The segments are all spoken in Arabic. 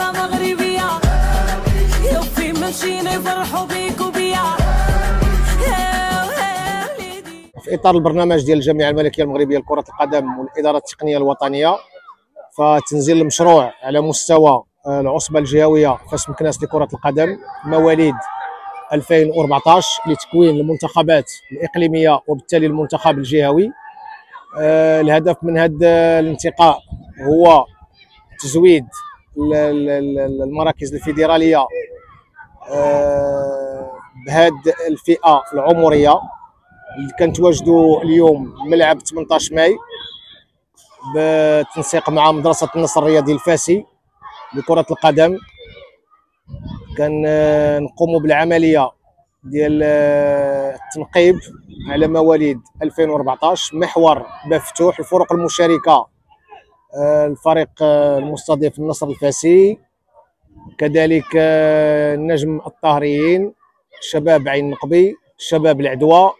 الصحراء مغربية، يوفي مشينا يفرحوا بيك وبيا. في اطار البرنامج ديال الجامعه الملكيه المغربيه لكره القدم والاداره التقنيه الوطنيه، فتنزيل المشروع على مستوى العصبه الجهويه فاس مكناس لكره القدم مواليد 2014 لتكوين المنتخبات الاقليميه وبالتالي المنتخب الجهوي. الهدف من هذا الانتقاء هو تزويد المراكز الفيدراليه بهذه الفئه العمريه اللي كنتواجدوا اليوم ملعب 18 ماي بالتنسيق مع مدرسه النصر الرياضي الفاسي لكره القدم. كنقوموا بالعمليه ديال التنقيب على مواليد 2014 محور باب فتوح. الفرق المشاركه الفريق المستضيف النصر الفاسي، كذلك النجم الطاهريين، شباب عين نقبي، شباب العدوى،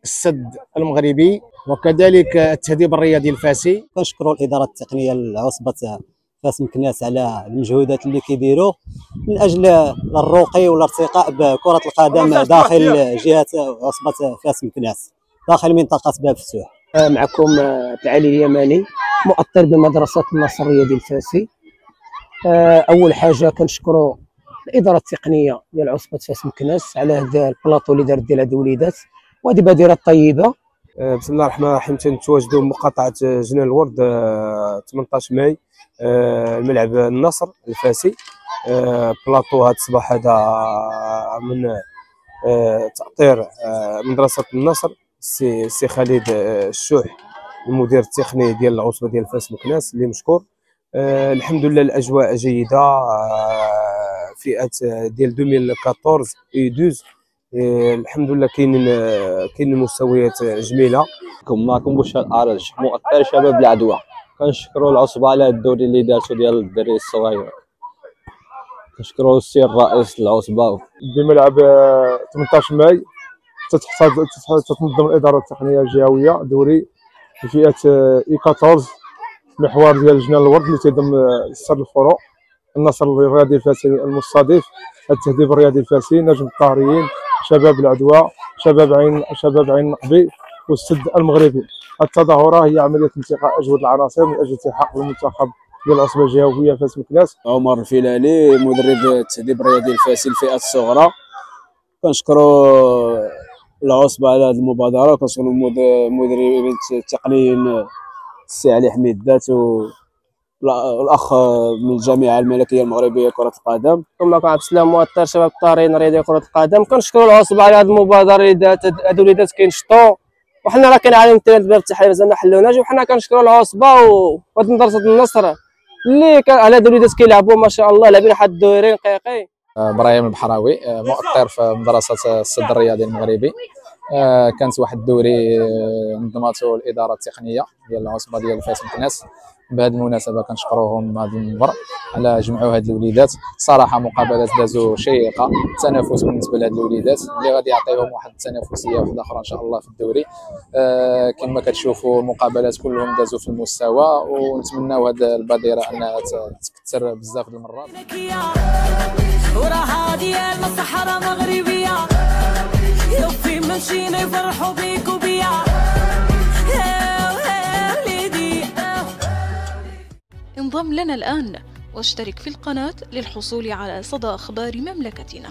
السد المغربي، وكذلك التهذيب الرياضي الفاسي. كنشكروا الاداره التقنيه لعصبه فاس مكناس على المجهودات اللي كيديروا من اجل الرقي والارتقاء بكره القدم داخل جهه عصبه فاس مكناس داخل منطقه باب فتوح. معكم علي اليماني مؤطر بمدرسه النصر الرياضي الفاسي. اول حاجه كنشكروا الاداره التقنيه ديال عصبه فاس مكناس على هذا البلاطو اللي دارت ديال هاد الوليدات، وهذه بادره طيبه. بسم الله الرحمن الرحيم. تنتواجدوا مقاطعه جنان الورد 18 ماي الملعب النصر الفاسي. بلاطو هذا الصباح هذا من تأطير مدرسه النصر السي خالد الشوح المدير التقني ديال العصبه ديال فاس مكناس اللي مشكور. الحمد لله الاجواء جيده. فئه ديال 2014 اي 12 الحمد لله كاين مستويات جميله. معكم بشار الارج مؤطر شباب العدوى. كنشكروا العصبه على الدوري اللي دارتو ديال الدري الصغير. كنشكروا السي الرئيس العصبه. بملعب 18 ماي تتنظم الاداره التقنيه الجهويه دوري في فئه اي 14 محور ديال جنان الورد اللي تيضم استاد الفروع، النصر الرياضي الفاسي المستضيف، التهذيب الرياضي الفاسي، نجم الطاهريين، شباب العدوى، شباب عين نقبي، والسد المغربي. التظاهره هي عمليه انتقاء اجود العناصر من اجل التحاق المنتخب ديال العصبه الجهويه فاس مكناس. عمر الفيلاني مدرب التهذيب الرياضي الفاسي الفئه الصغرى. كنشكروا العصبه على هذه المبادره، كنشكروا المدربين التقنيين السي علي حميد ذات والاخ من الجامعه الملكيه المغربيه لكره القدم. معكم عبد السلام مؤطر شباب الطارين رياضي كره القدم. كنشكروا العصبه على هذه المبادره اللي دارت. هادو وليدات كينشطوا وحنا راه كنعانيو من الترند باب التحرير مازال ما حلوناش، وحنا كنشكروا العصبه وهاد مدرسه النصر اللي على هادو الوليدات كيلعبوا ما شاء الله لاعبين واحد الدوري نقيقي. ابراهيم البحراوي مؤطر في مدرسه السد الرياضي المغربي. كانت واحد الدوري نظمته الاداره التقنيه ديال العصبه ديال فاس مكناس. بهذه المناسبه كنشكروهم هذا المنبر على جمعوا هاد الوليدات. صراحه مقابلات دازوا شيقه، تنافس بالنسبه لهاد الوليدات اللي غادي يعطيهم واحد التنافسيه واحده اخرى ان شاء الله في الدوري. كما كتشوفوا المقابلات كلهم دازوا في المستوى، ونتمناو هاد البادره انها تكثر بزاف د المرات. وراها ديال الصحراء مغربيه، يوفي مشينا يفرحوا بيك وبيا. انضم لنا الآن واشترك في القناة للحصول على صدى أخبار مملكتنا.